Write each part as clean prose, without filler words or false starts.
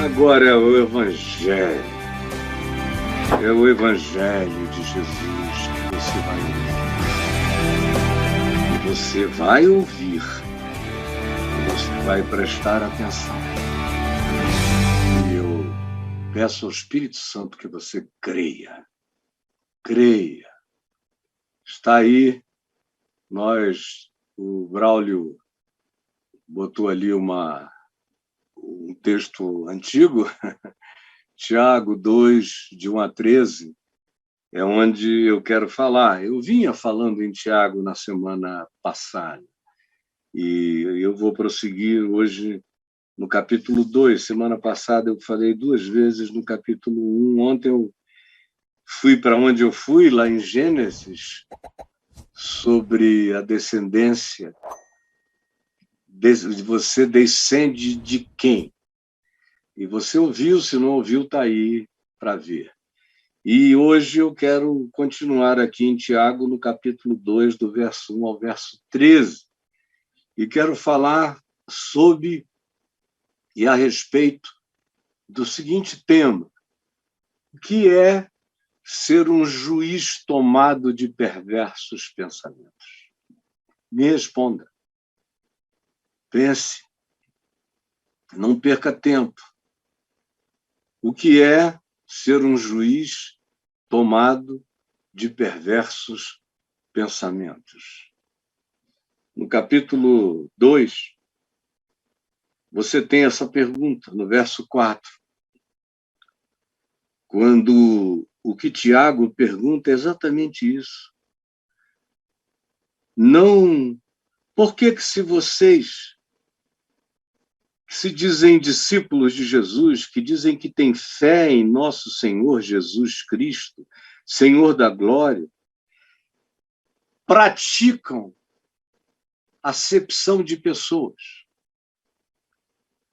Agora é o Evangelho. É o Evangelho de Jesus que você vai ouvir. E você vai ouvir. E você vai prestar atenção. E eu peço ao Espírito Santo que você creia. Creia. Está aí. O Braulio botou ali um texto antigo, Tiago 2, de 1 a 13, é onde eu quero falar. Eu vinha falando em Tiago na semana passada, e eu vou prosseguir hoje no capítulo 2. Semana passada eu falei 2 vezes no capítulo 1. Ontem eu fui para onde eu fui, lá em Gênesis, sobre a descendência. Você descende de quem? E você ouviu, se não ouviu, está aí para ver. E hoje eu quero continuar aqui em Tiago, no capítulo 2, do verso 1 ao verso 13. E quero falar sobre e a respeito do seguinte tema, que é ser um juiz tomado de perversos pensamentos. Me responda. Pense. Não perca tempo. O que é ser um juiz tomado de perversos pensamentos? No capítulo 2, você tem essa pergunta, no verso 4, quando o que Tiago pergunta é exatamente isso. Não, por que se vocês que se dizem discípulos de Jesus, que dizem que têm fé em nosso Senhor Jesus Cristo, Senhor da glória, praticam acepção de pessoas?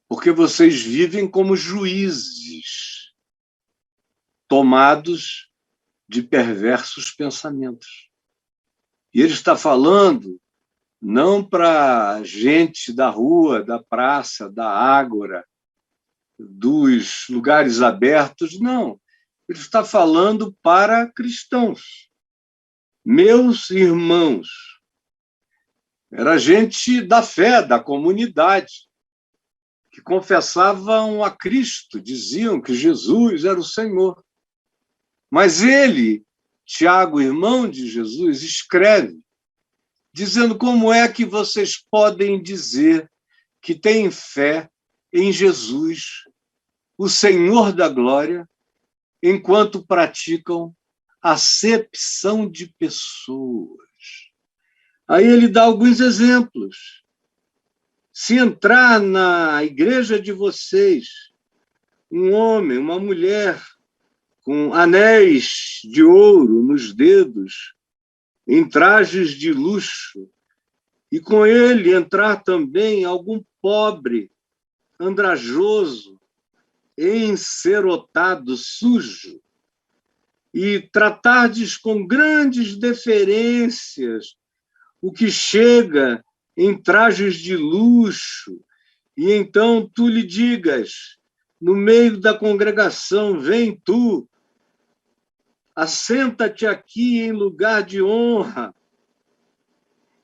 Porque vocês vivem como juízes, tomados de perversos pensamentos. E ele está falando não para gente da rua, da praça, da ágora, dos lugares abertos, não. Ele está falando para cristãos. Meus irmãos. Era gente da fé, da comunidade, que confessavam a Cristo, diziam que Jesus era o Senhor. Mas ele, Tiago, irmão de Jesus, escreve, dizendo como é que vocês podem dizer que têm fé em Jesus, o Senhor da glória, enquanto praticam acepção de pessoas. Aí ele dá alguns exemplos. Se entrar na igreja de vocês um homem, uma mulher, com anéis de ouro nos dedos, em trajes de luxo, e com ele entrar também algum pobre, andrajoso, encerotado, sujo, e tratardes com grandes deferências o que chega em trajes de luxo, e então tu lhe digas, no meio da congregação, vem tu, assenta-te aqui em lugar de honra.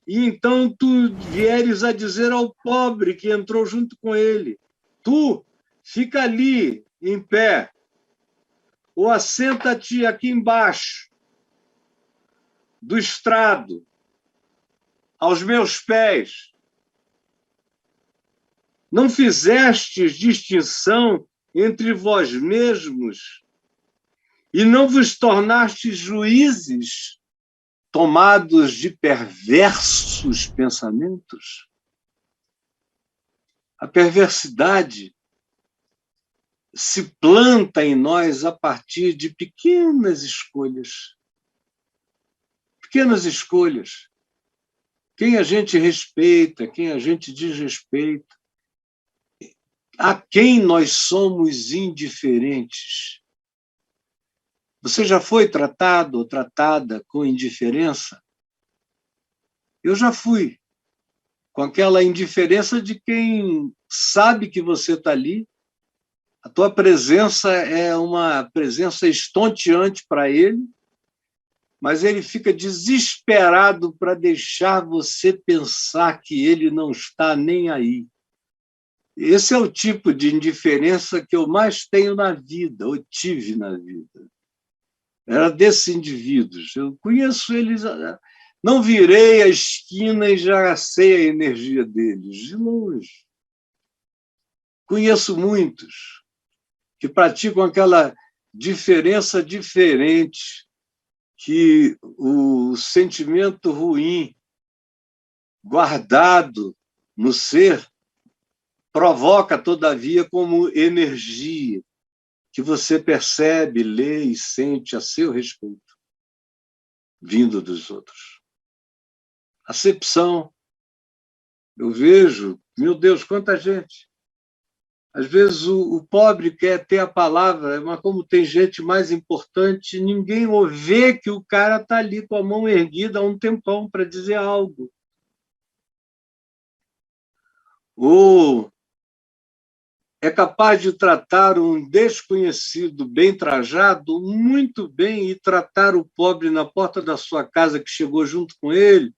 E então tu vieres a dizer ao pobre que entrou junto com ele, tu, fica ali, em pé, ou assenta-te aqui embaixo, do estrado, aos meus pés. Não fizestes distinção entre vós mesmos e não vos tornastes juízes tomados de perversos pensamentos? A perversidade se planta em nós a partir de pequenas escolhas. Pequenas escolhas. Quem a gente respeita, quem a gente desrespeita, a quem nós somos indiferentes. Você já foi tratado ou tratada com indiferença? Eu já fui, com aquela indiferença de quem sabe que você está ali, A tua presença é uma presença estonteante para ele, mas ele fica desesperado para deixar você pensar que ele não está nem aí. Esse é o tipo de indiferença que eu mais tenho na vida, ou tive na vida. Era desses indivíduos. Eu conheço eles, não virei a esquina e já sei a energia deles, de longe. Conheço muitos que praticam aquela diferença diferente, que o sentimento ruim guardado no ser provoca, todavia, como energia que você percebe, lê e sente a seu respeito, vindo dos outros. Acepção. Eu vejo, meu Deus, quanta gente. Às vezes o pobre quer ter a palavra, mas como tem gente mais importante, ninguém vê que o cara está ali com a mão erguida há um tempão para dizer algo. Ou é capaz de tratar um desconhecido bem trajado muito bem e tratar o pobre na porta da sua casa que chegou junto com ele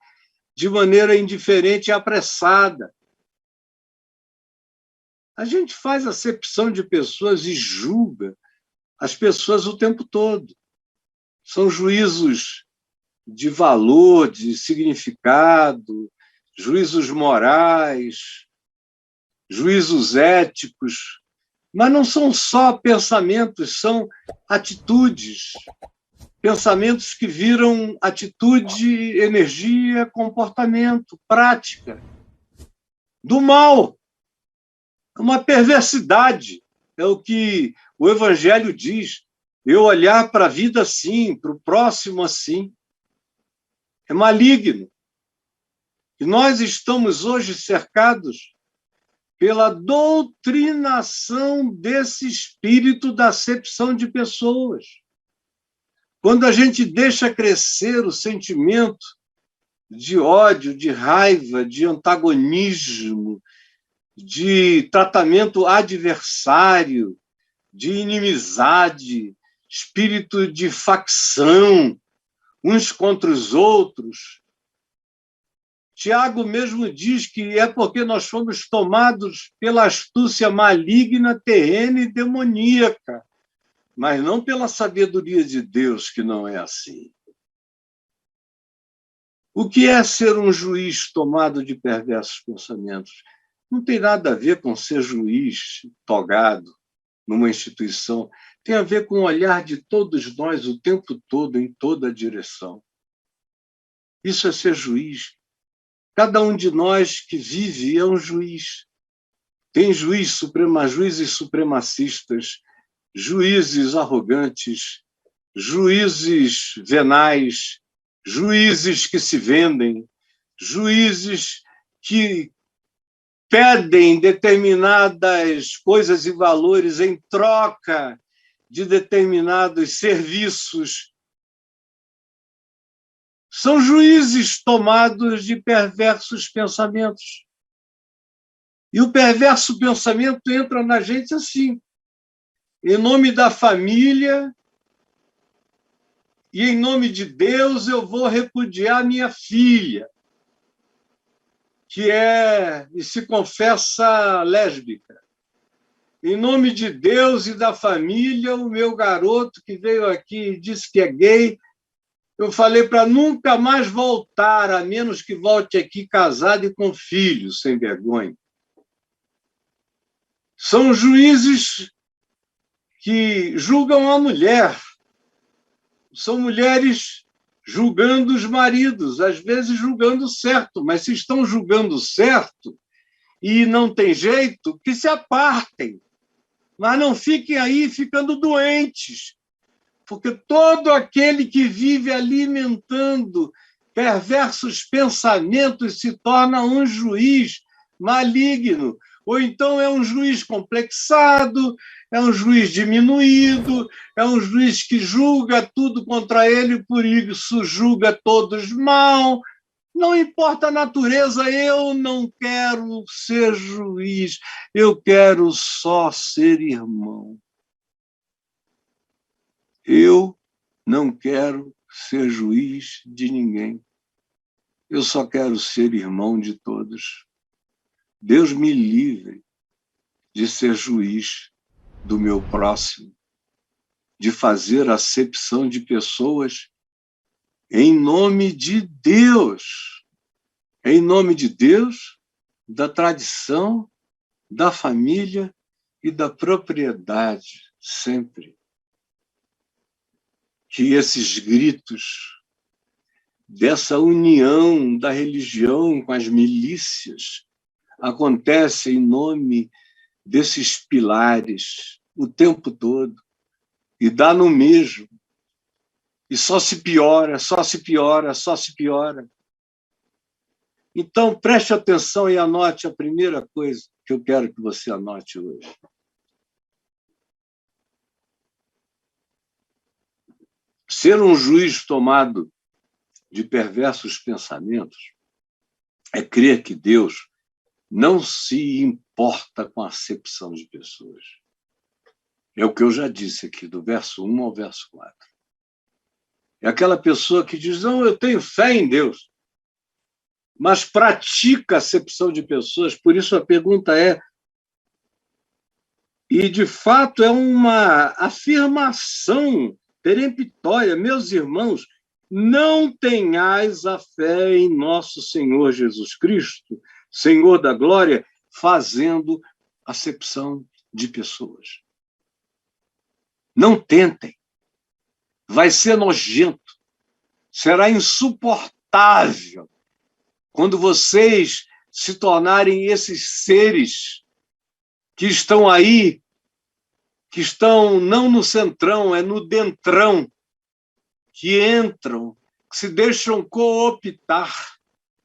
de maneira indiferente e apressada. A gente faz acepção de pessoas e julga as pessoas o tempo todo. São juízos de valor, de significado, juízos morais, juízos éticos, mas não são só pensamentos, são atitudes. Pensamentos que viram atitude, energia, comportamento, prática. Do mal. Uma perversidade. É o que o Evangelho diz. Eu olhar para a vida assim, para o próximo assim. É maligno. E nós estamos hoje cercados pela doutrinação desse espírito da acepção de pessoas. Quando a gente deixa crescer o sentimento de ódio, de raiva, de antagonismo, de tratamento adversário, de inimizade, espírito de facção, uns contra os outros. Tiago mesmo diz que é porque nós fomos tomados pela astúcia maligna, terrena e demoníaca, mas não pela sabedoria de Deus, que não é assim. O que é ser um juiz tomado de perversos pensamentos? Não tem nada a ver com ser juiz togado numa instituição. Tem a ver com o olhar de todos nós o tempo todo, em toda a direção. Isso é ser juiz. Cada um de nós que vive é um juiz. Tem juízes supremacistas, juízes arrogantes, juízes venais, juízes que se vendem, juízes que pedem determinadas coisas e valores em troca de determinados serviços. São juízes tomados de perversos pensamentos. E o perverso pensamento entra na gente assim, em nome da família e em nome de Deus eu vou repudiar minha filha, que é e se confessa lésbica. Em nome de Deus e da família, o meu garoto que veio aqui e disse que é gay, eu falei para nunca mais voltar, a menos que volte aqui casado e com filhos, sem vergonha. São juízes que julgam a mulher. São mulheres julgando os maridos, às vezes julgando certo, mas se estão julgando certo e não tem jeito, que se apartem. Mas não fiquem aí ficando doentes, porque todo aquele que vive alimentando perversos pensamentos se torna um juiz maligno, ou então é um juiz complexado, é um juiz diminuído, é um juiz que julga tudo contra ele, por isso julga todos mal. Não importa a natureza, eu não quero ser juiz, eu quero só ser irmão. Eu não quero ser juiz de ninguém. Eu só quero ser irmão de todos. Deus me livre de ser juiz do meu próximo, de fazer acepção de pessoas em nome de Deus. Em nome de Deus, da tradição, da família e da propriedade, sempre. Que esses gritos dessa união da religião com as milícias acontecem em nome desses pilares o tempo todo, e dá no mesmo. E só se piora, só se piora, só se piora. Então, preste atenção e anote a primeira coisa que eu quero que você anote hoje. Ser um juiz tomado de perversos pensamentos é crer que Deus não se importa com a acepção de pessoas. É o que eu já disse aqui, do verso 1 ao verso 4. É aquela pessoa que diz, não, eu tenho fé em Deus, mas pratica a acepção de pessoas. Por isso a pergunta é, e de fato é uma afirmação peremptória, meus irmãos, não tenhais a fé em nosso Senhor Jesus Cristo, Senhor da glória, fazendo acepção de pessoas. Não tentem. Vai ser nojento. Será insuportável quando vocês se tornarem esses seres que estão aí, que estão não no centrão, é no dentrão, que entram, que se deixam cooptar,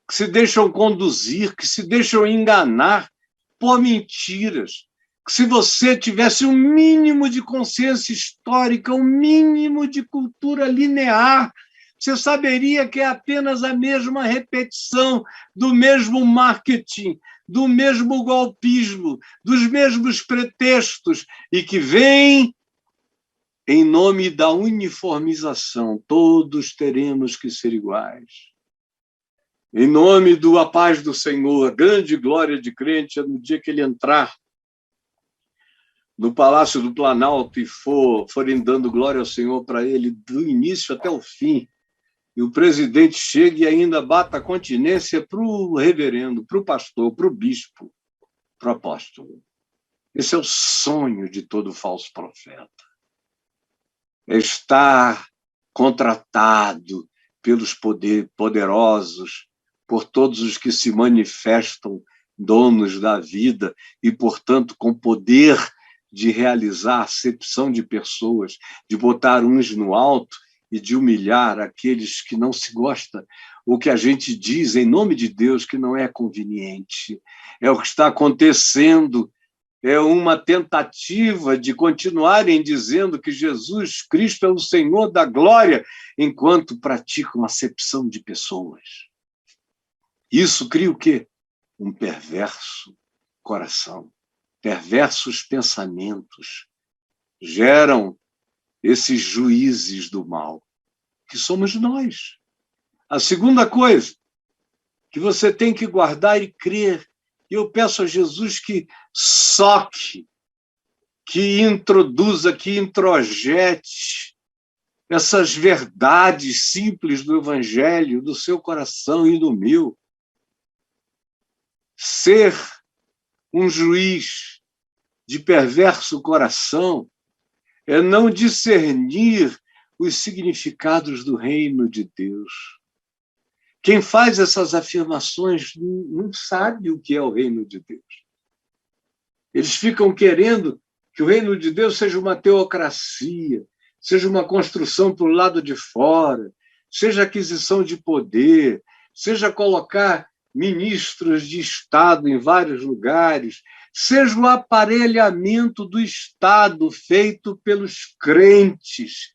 que se deixam conduzir, que se deixam enganar por mentiras. Que se você tivesse um mínimo de consciência histórica, um mínimo de cultura linear, você saberia que é apenas a mesma repetição do mesmo marketing, do mesmo golpismo, dos mesmos pretextos, e que vem em nome da uniformização. Todos teremos que ser iguais. Em nome do a paz do Senhor, grande glória de crente, é no dia que ele entrar no Palácio do Planalto e forem dando glória ao Senhor para ele do início até o fim, e o presidente chega e ainda bata a continência para o reverendo, para o pastor, para o bispo, para o apóstolo. Esse é o sonho de todo falso profeta. É estar contratado pelos poderosos, por todos os que se manifestam donos da vida e, portanto, com poder de realizar a acepção de pessoas, de botar uns no alto e de humilhar aqueles que não se gosta, o que a gente diz em nome de Deus que não é conveniente. É o que está acontecendo, é uma tentativa de continuarem dizendo que Jesus Cristo é o Senhor da glória, enquanto praticam acepção de pessoas. Isso cria o quê? Um perverso coração. Perversos pensamentos geram esses juízes do mal, que somos nós. A segunda coisa que você tem que guardar e crer, e eu peço a Jesus que soque, que introduza, que introjete essas verdades simples do Evangelho, do seu coração e do meu. Ser um juiz de perverso coração é não discernir os significados do reino de Deus. Quem faz essas afirmações não sabe o que é o reino de Deus. Eles ficam querendo que o reino de Deus seja uma teocracia, seja uma construção para o lado de fora, seja aquisição de poder, seja colocar ministros de Estado em vários lugares, seja o aparelhamento do Estado feito pelos crentes,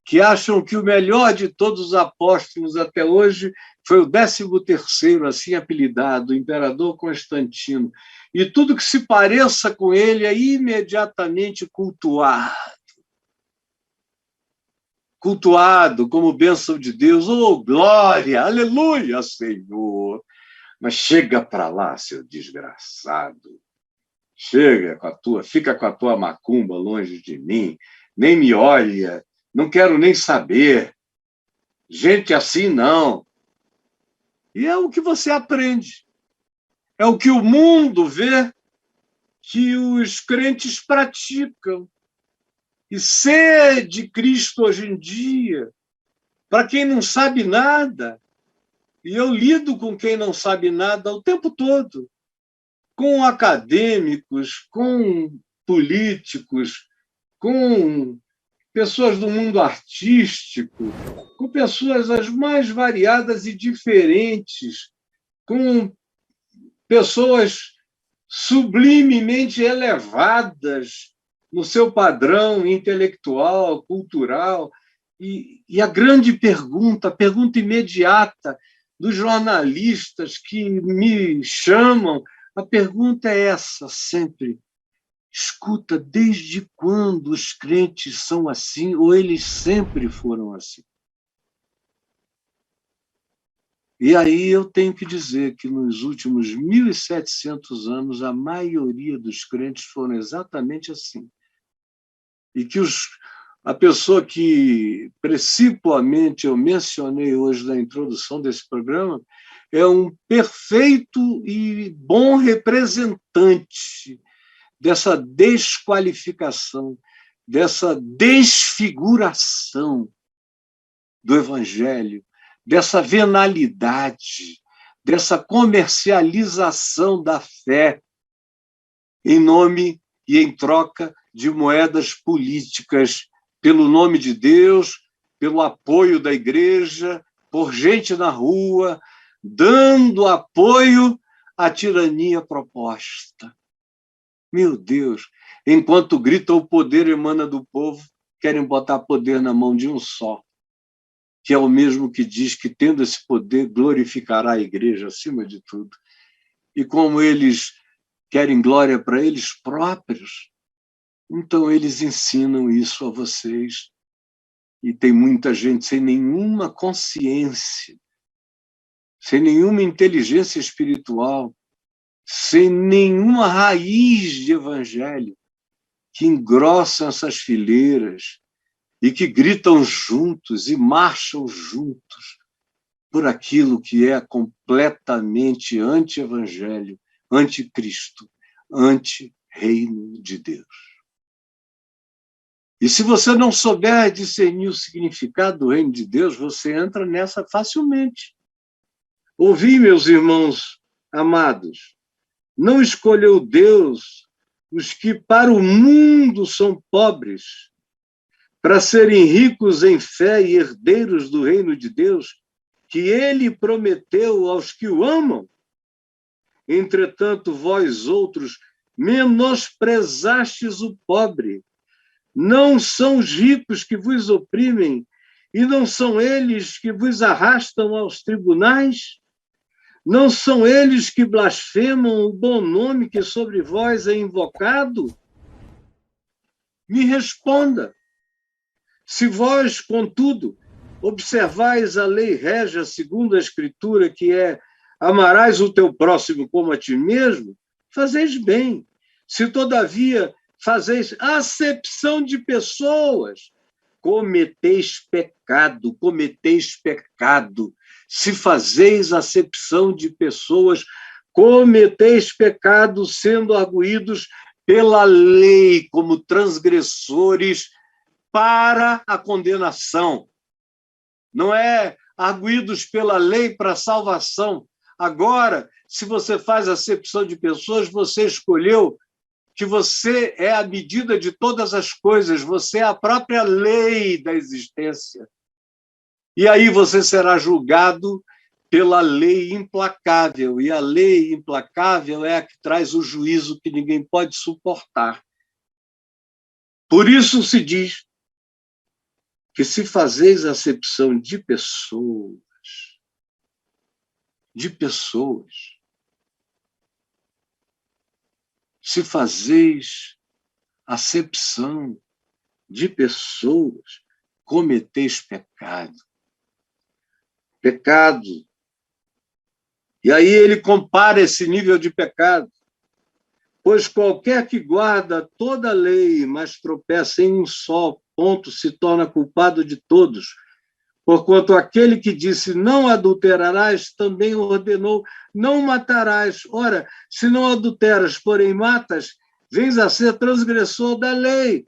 que acham que o melhor de todos os apóstolos até hoje foi o 13º, assim apelidado, o imperador Constantino. E tudo que se pareça com ele é imediatamente cultuado como bênção de Deus. Oh, glória, aleluia, Senhor. Mas chega para lá, seu desgraçado. Chega fica com a tua macumba longe de mim, nem me olha, não quero nem saber. Gente assim não. E é o que você aprende. É o que o mundo vê que os crentes praticam. E ser de Cristo hoje em dia, para quem não sabe nada, e eu lido com quem não sabe nada o tempo todo, com acadêmicos, com políticos, com pessoas do mundo artístico, com pessoas as mais variadas e diferentes, com pessoas sublimemente elevadas no seu padrão intelectual, cultural. E a grande pergunta, a pergunta imediata dos jornalistas que me chamam, a pergunta é essa sempre. Escuta, desde quando os crentes são assim, ou eles sempre foram assim? E aí eu tenho que dizer que nos últimos 1.700 anos, a maioria dos crentes foram exatamente assim. E que a pessoa que principalmente eu mencionei hoje na introdução desse programa é um perfeito e bom representante dessa desqualificação, dessa desfiguração do Evangelho, dessa venalidade, dessa comercialização da fé em nome e em troca de moedas políticas, pelo nome de Deus, pelo apoio da igreja, por gente na rua, dando apoio à tirania proposta. Meu Deus, enquanto grita o poder emana do povo, querem botar poder na mão de um só, que é o mesmo que diz que, tendo esse poder, glorificará a igreja acima de tudo. E como eles querem glória para eles próprios, então eles ensinam isso a vocês. E tem muita gente sem nenhuma consciência, sem nenhuma inteligência espiritual, sem nenhuma raiz de evangelho, que engrossam essas fileiras e que gritam juntos e marcham juntos por aquilo que é completamente anti-evangelho, anticristo, anti-reino de Deus. E se você não souber discernir o significado do reino de Deus, você entra nessa facilmente. Ouvi, meus irmãos amados, não escolheu Deus os que para o mundo são pobres, para serem ricos em fé e herdeiros do reino de Deus, que ele prometeu aos que o amam. Entretanto, vós outros menosprezastes o pobre. Não são os ricos que vos oprimem, e não são eles que vos arrastam aos tribunais? Não são eles que blasfemam o bom nome que sobre vós é invocado? Me responda. Se vós, contudo, observais a lei régia segundo a Escritura, que é: amarás o teu próximo como a ti mesmo, fazeis bem. Se, todavia, fazeis acepção de pessoas, cometeis pecado, cometeis pecado. Se fazeis acepção de pessoas, cometeis pecado, sendo arguídos pela lei como transgressores para a condenação. Não é arguídos pela lei para a salvação. Agora, se você faz acepção de pessoas, você escolheu que você é a medida de todas as coisas, você é a própria lei da existência. E aí você será julgado pela lei implacável, e a lei implacável é a que traz o juízo que ninguém pode suportar. Por isso se diz que, se fazeis acepção de pessoas, de pessoas. Se fazeis acepção de pessoas, cometeis pecado. Pecado. E aí ele compara esse nível de pecado. Pois qualquer que guarda toda a lei, mas tropeça em um só ponto, se torna culpado de todos. Porquanto aquele que disse não adulterarás, também ordenou não matarás. Ora, se não adulteras, porém matas, vens a ser transgressor da lei.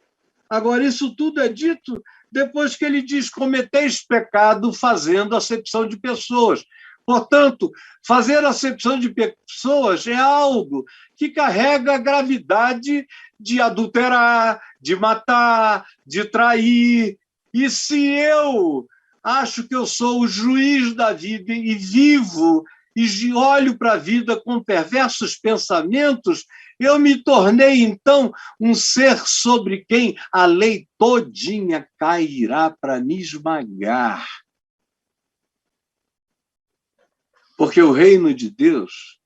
Agora, isso tudo é dito depois que ele diz cometeis pecado fazendo acepção de pessoas. Portanto, fazer acepção de pessoas é algo que carrega a gravidade de adulterar, de matar, de trair. E se eu acho que eu sou o juiz da vida e vivo e olho para a vida com perversos pensamentos, eu me tornei, então, um ser sobre quem a lei todinha cairá para me esmagar. Porque o reino de Deus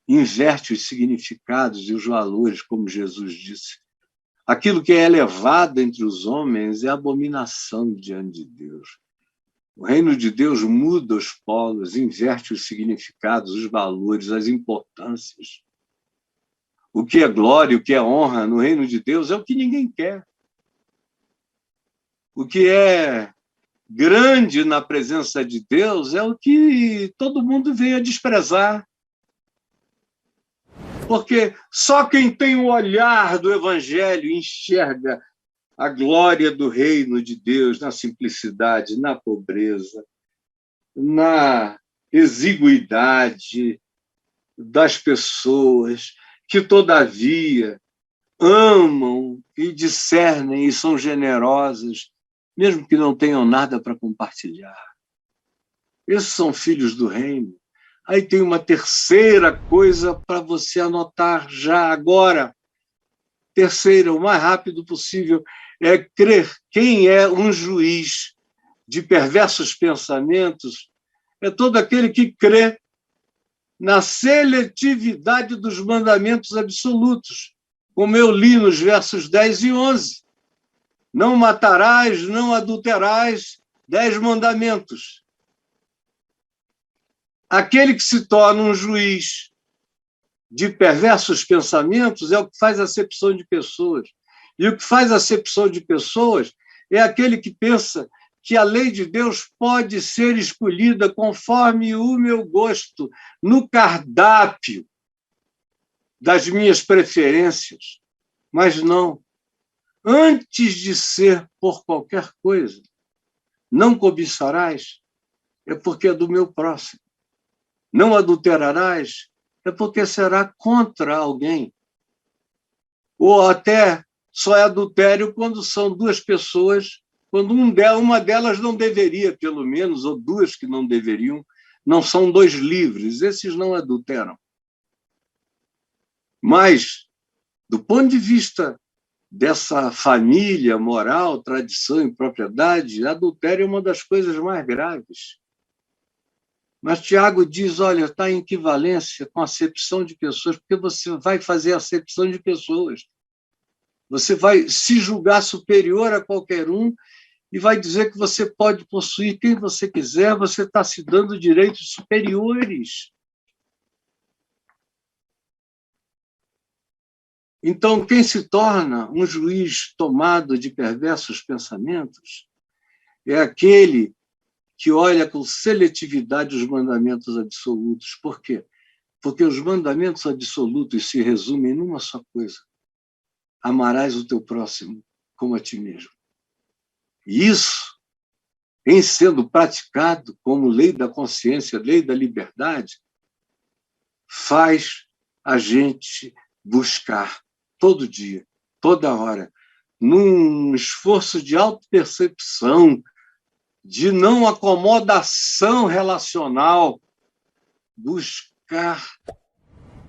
inverte os significados e os valores, como Jesus disse. Aquilo que é elevado entre os homens é abominação diante de Deus. O reino de Deus muda os polos, inverte os significados, os valores, as importâncias. O que é glória, o que é honra no reino de Deus é o que ninguém quer. O que é grande na presença de Deus é o que todo mundo vem a desprezar. Porque só quem tem o olhar do Evangelho enxerga a glória do reino de Deus na simplicidade, na pobreza, na exiguidade das pessoas que, todavia, amam e discernem e são generosas, mesmo que não tenham nada para compartilhar. Esses são filhos do reino. Aí tem uma terceira coisa para você anotar já agora. Terceira, o mais rápido possível, é crer. Quem é um juiz de perversos pensamentos é todo aquele que crê na seletividade dos mandamentos absolutos, como eu li nos versos 10 e 11. Não matarás, não adulterarás, 10 mandamentos. Aquele que se torna um juiz de perversos pensamentos é o que faz acepção de pessoas. E o que faz acepção de pessoas é aquele que pensa que a lei de Deus pode ser escolhida conforme o meu gosto, no cardápio das minhas preferências. Mas não. Antes de ser por qualquer coisa, não cobiçarás, é porque é do meu próximo. Não adulterarás, é porque será contra alguém. Ou até só é adultério quando são duas pessoas, quando uma delas não deveria, pelo menos, ou duas que não deveriam, não são dois livres, esses não adulteram. Mas, do ponto de vista dessa família, moral, tradição e propriedade, adultério é uma das coisas mais graves. Mas Tiago diz, olha, está em equivalência com a acepção de pessoas, porque você vai fazer acepção de pessoas. Você vai se julgar superior a qualquer um e vai dizer que você pode possuir quem você quiser, você está se dando direitos superiores. Então, quem se torna um juiz tomado de perversos pensamentos é aquele que olha com seletividade os mandamentos absolutos. Por quê? Porque os mandamentos absolutos se resumem numa só coisa: amarás o teu próximo como a ti mesmo. E isso, em sendo praticado como lei da consciência, lei da liberdade, faz a gente buscar todo dia, toda hora, num esforço de autopercepção, de não acomodação relacional, buscar,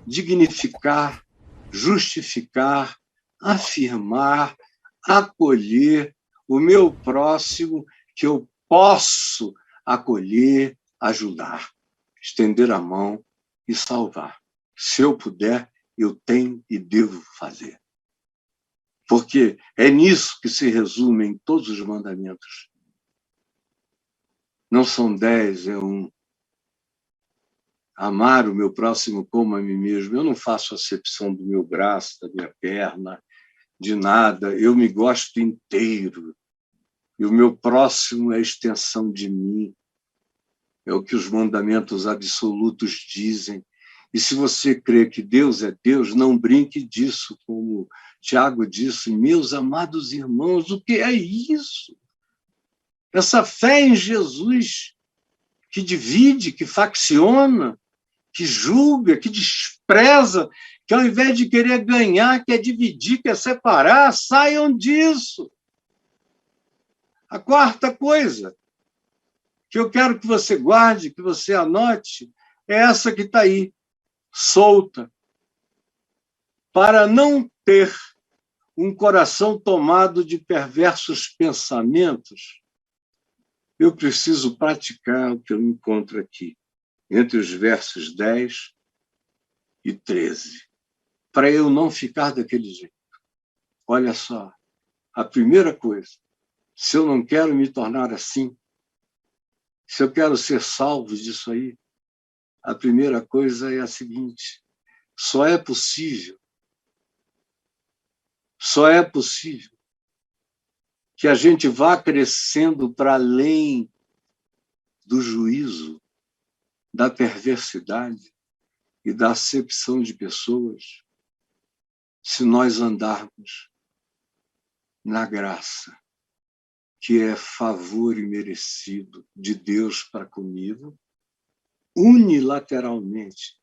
dignificar, justificar, afirmar, acolher o meu próximo que eu posso acolher, ajudar. estender a mão e salvar. Se eu puder, eu tenho e devo fazer. Porque é nisso que se resumem todos os mandamentos. Não são 10, é um. Amar o meu próximo como a mim mesmo. Eu não faço acepção do meu braço, da minha perna, de nada. Eu me gosto inteiro. E o meu próximo é a extensão de mim. É o que os mandamentos absolutos dizem. E se você crê que Deus é Deus, não brinque disso, como Tiago disse, meus amados irmãos, o que é isso? Essa fé em Jesus que divide, que facciona, que julga, que despreza, que ao invés de querer ganhar, quer dividir, quer separar, saiam disso. A quarta coisa que eu quero que você guarde, que você anote, é essa que está aí, solta. Para não ter um coração tomado de perversos pensamentos, eu preciso praticar o que eu encontro aqui, entre os versos 10 e 13, para eu não ficar daquele jeito. Olha só, a primeira coisa, se eu não quero me tornar assim, se eu quero ser salvo disso aí, a primeira coisa é a seguinte: só é possível que a gente vá crescendo para além do juízo, da perversidade e da acepção de pessoas, se nós andarmos na graça, que é favor imerecido de Deus para comigo, unilateralmente.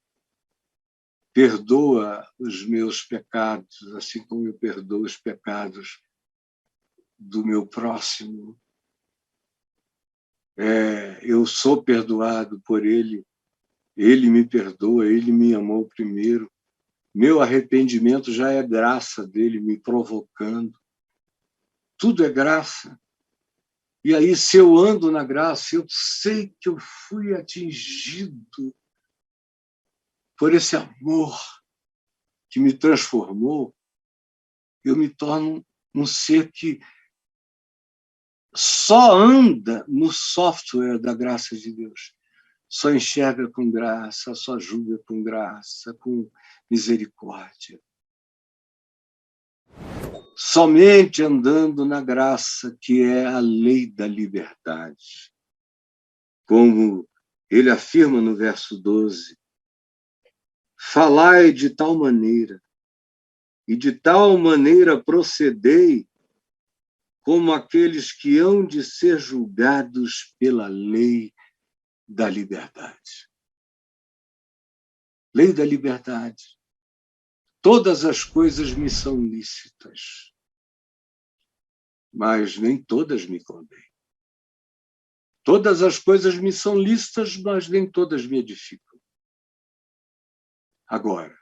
Perdoa os meus pecados, assim como eu perdoo os pecados do meu próximo. Eu sou perdoado por ele me perdoa, ele me amou primeiro. Meu arrependimento já é graça dele me provocando. Tudo é graça. E aí, se eu ando na graça, eu sei que eu fui atingido por esse amor que me transformou, eu me torno um ser que só anda no software da graça de Deus. Só enxerga com graça, só julga com graça, com misericórdia. Somente andando na graça, que é a lei da liberdade. Como ele afirma no verso 12, falai de tal maneira, e de tal maneira procedei, como aqueles que hão de ser julgados pela lei da liberdade. Lei da liberdade. Todas as coisas me são lícitas, mas nem todas me convêm. Todas as coisas me são lícitas, mas nem todas me edificam. Agora,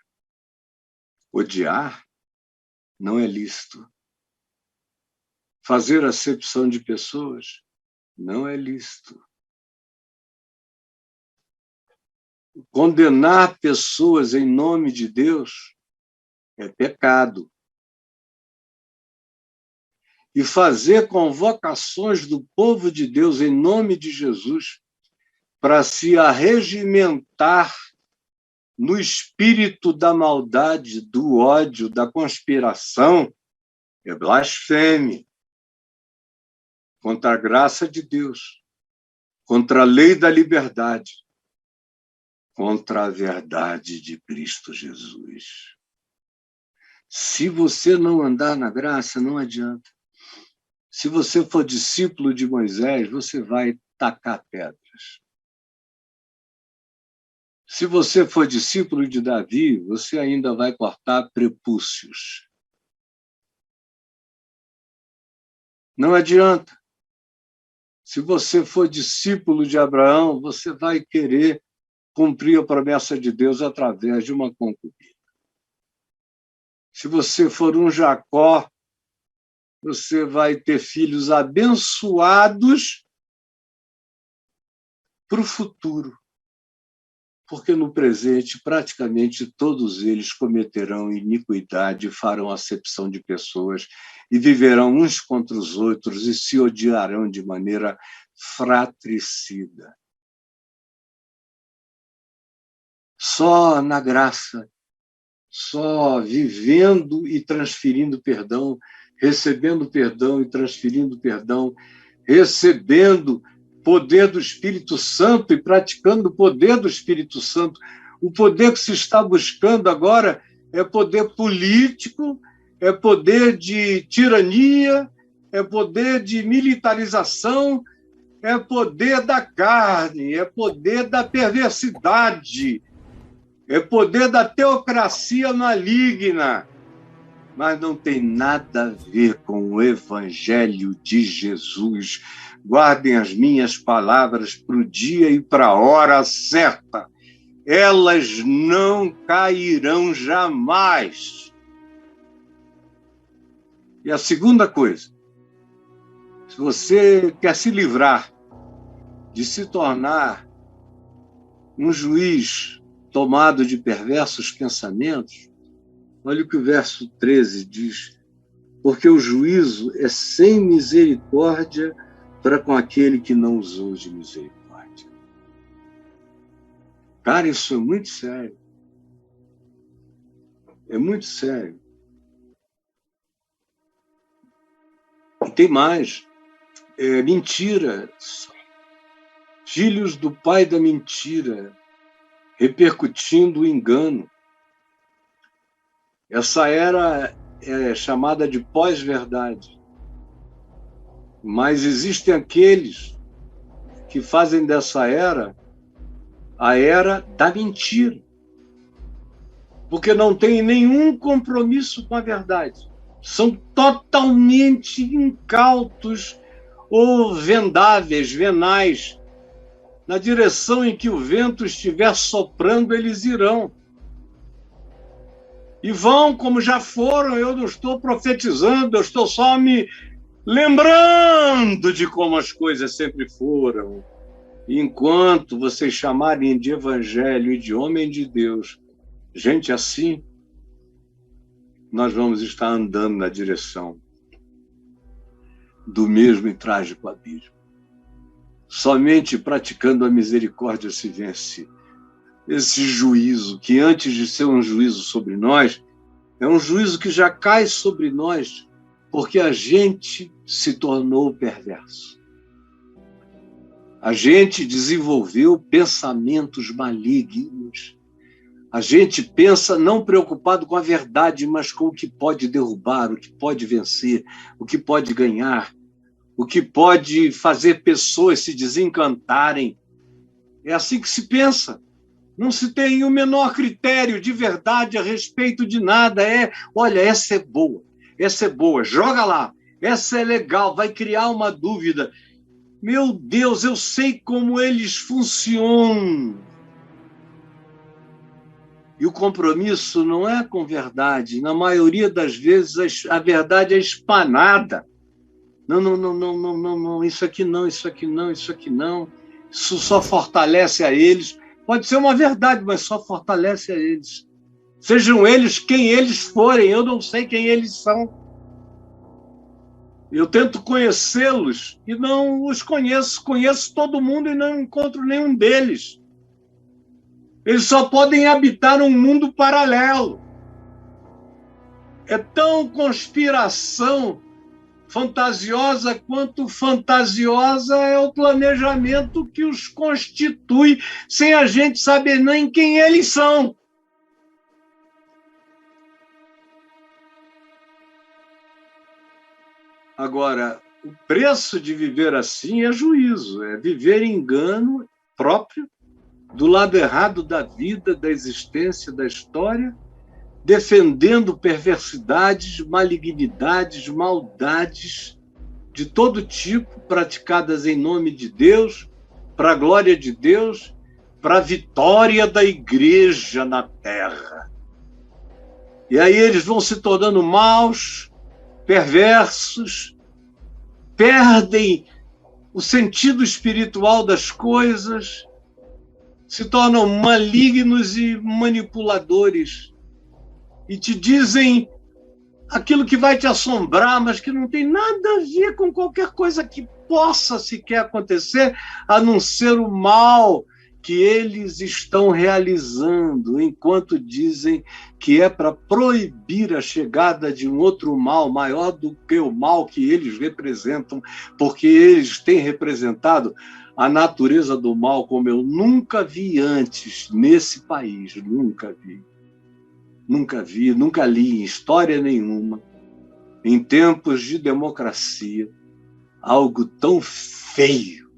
odiar não é lícito. Fazer acepção de pessoas não é lícito. Condenar pessoas em nome de Deus é pecado. E fazer convocações do povo de Deus em nome de Jesus para se arregimentar no espírito da maldade, do ódio, da conspiração, é blasfêmia contra a graça de Deus, contra a lei da liberdade, contra a verdade de Cristo Jesus. Se você não andar na graça, não adianta. Se você for discípulo de Moisés, você vai tacar pedras. Se você for discípulo de Davi, você ainda vai cortar prepúcios. Não adianta. Se você for discípulo de Abraão, você vai querer cumprir a promessa de Deus através de uma concubina. Se você for um Jacó, você vai ter filhos abençoados para o futuro. porque no presente praticamente todos eles cometerão iniquidade, farão acepção de pessoas e viverão uns contra os outros e se odiarão de maneira fratricida. Só na graça, só vivendo e transferindo perdão, recebendo perdão e transferindo perdão, recebendo poder do Espírito Santo e praticando o poder do Espírito Santo. O poder que se está buscando agora é poder político, é poder de tirania, é poder de militarização, é poder da carne, é poder da perversidade, é poder da teocracia maligna. Mas não tem nada a ver com o Evangelho de Jesus. Guardem as minhas palavras para o dia e para a hora certa. Elas não cairão jamais. E a segunda coisa, se você quer se livrar de se tornar um juiz tomado de perversos pensamentos, olha o que o verso 13 diz: porque o juízo é sem misericórdia para com aquele que não usou de misericórdia. Cara, isso é muito sério. É muito sério. E tem mais. Mentira. Filhos do pai da mentira, repercutindo o engano. Essa era é chamada de pós-verdade. Mas existem aqueles que fazem dessa era a era da mentira, porque não tem nenhum compromisso com a verdade. São totalmente incautos ou vendáveis, venais. Na direção em que o vento estiver soprando, eles irão. E vão como já foram. Eu não estou profetizando, eu estou só me lembrando de como as coisas sempre foram. Enquanto vocês chamarem de evangelho e de homem de Deus, gente assim, nós vamos estar andando na direção do mesmo e trágico abismo. Somente praticando a misericórdia se vence esse juízo, que antes de ser um juízo sobre nós, é um juízo que já cai sobre nós, porque a gente se tornou perverso. A gente desenvolveu pensamentos malignos. A gente pensa não preocupado com a verdade, mas com o que pode derrubar, o que pode vencer, o que pode ganhar, o que pode fazer pessoas se desencantarem. É assim que se pensa. Não se tem o menor critério de verdade a respeito de nada. Olha, essa é boa, joga lá, essa é legal, vai criar uma dúvida. Meu Deus, eu sei como eles funcionam. E o compromisso não é com verdade. Na maioria das vezes, a verdade é espanada. Não, isso aqui não, isso aqui não, isso aqui não. Isso só fortalece a eles. Pode ser uma verdade, mas só fortalece a eles. Sejam eles quem eles forem, eu não sei quem eles são. Eu tento conhecê-los e não os conheço. Conheço todo mundo e não encontro nenhum deles. Eles só podem habitar um mundo paralelo. É tão conspiração fantasiosa quanto fantasiosa é o planejamento que os constitui, sem a gente saber nem quem eles são. Agora, o preço de viver assim é juízo, é viver engano próprio, do lado errado da vida, da existência, da história, defendendo perversidades, malignidades, maldades de todo tipo, praticadas em nome de Deus, para a glória de Deus, para a vitória da igreja na terra. E aí eles vão se tornando maus, perversos, perdem o sentido espiritual das coisas, se tornam malignos e manipuladores e te dizem aquilo que vai te assombrar, mas que não tem nada a ver com qualquer coisa que possa sequer acontecer, a não ser o mal que eles estão realizando, enquanto dizem que é para proibir a chegada de um outro mal maior do que o mal que eles representam, porque eles têm representado a natureza do mal como eu nunca vi antes nesse país, nunca vi. Nunca vi, nunca li em história nenhuma, em tempos de democracia, algo tão feio,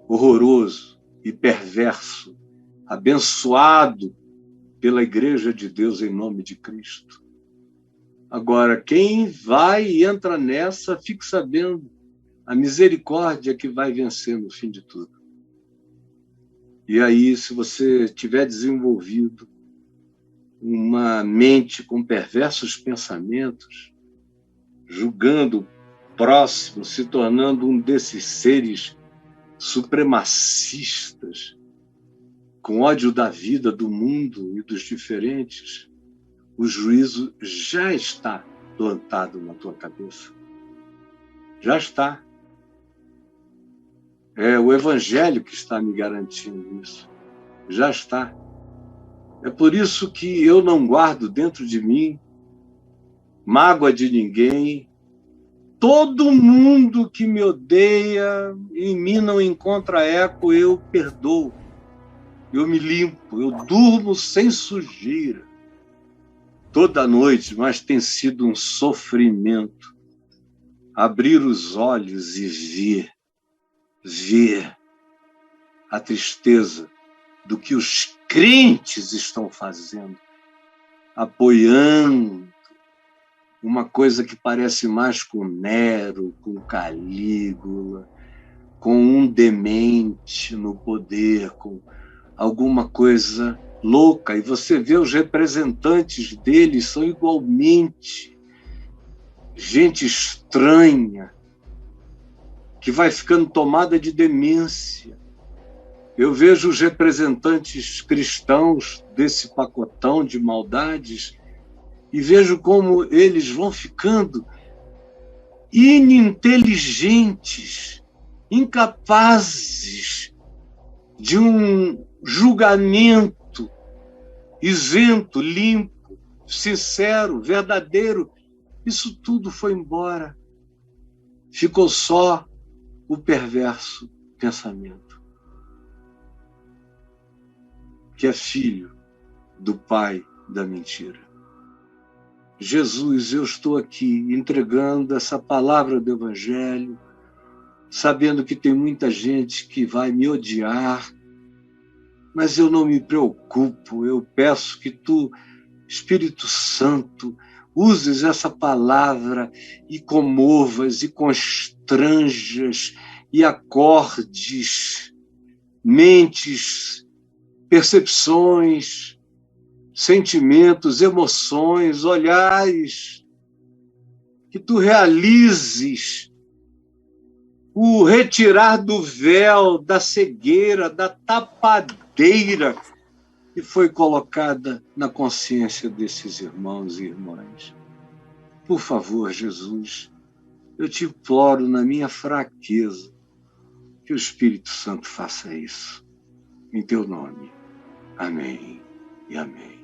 horroroso e perverso, abençoado pela Igreja de Deus em nome de Cristo. Agora, quem vai e entra nessa, fique sabendo, a misericórdia que vai vencer no fim de tudo. E aí, se você tiver desenvolvido uma mente com perversos pensamentos, julgando o próximo, se tornando um desses seres supremacistas, com ódio da vida, do mundo e dos diferentes, o juízo já está plantado na tua cabeça. Já está. É o Evangelho que está me garantindo isso. Já está. É por isso que eu não guardo dentro de mim mágoa de ninguém. Todo mundo que me odeia, em mim não encontra eco, eu perdoo. Eu me limpo, eu durmo sem sujeira. Toda noite, mas tem sido um sofrimento. Abrir os olhos e ver a tristeza do que os crentes estão fazendo, apoiando uma coisa que parece mais com Nero, com Calígula, com um demente no poder, com alguma coisa louca. E você vê os representantes deles são igualmente gente estranha, que vai ficando tomada de demência. Eu vejo os representantes cristãos desse pacotão de maldades e vejo como eles vão ficando ininteligentes, incapazes de um julgamento isento, limpo, sincero, verdadeiro. Isso tudo foi embora. Ficou só o perverso pensamento, que é filho do pai da mentira. Jesus, eu estou aqui entregando essa palavra do Evangelho, sabendo que tem muita gente que vai me odiar, mas eu não me preocupo. Eu peço que tu, Espírito Santo, uses essa palavra e comovas e constranjas e acordes mentes, percepções, sentimentos, emoções, olhares, que tu realizes o retirar do véu, da cegueira, da tapadeira que foi colocada na consciência desses irmãos e irmãs. Por favor, Jesus, eu te imploro na minha fraqueza que o Espírito Santo faça isso. Em teu nome. Amém e amém.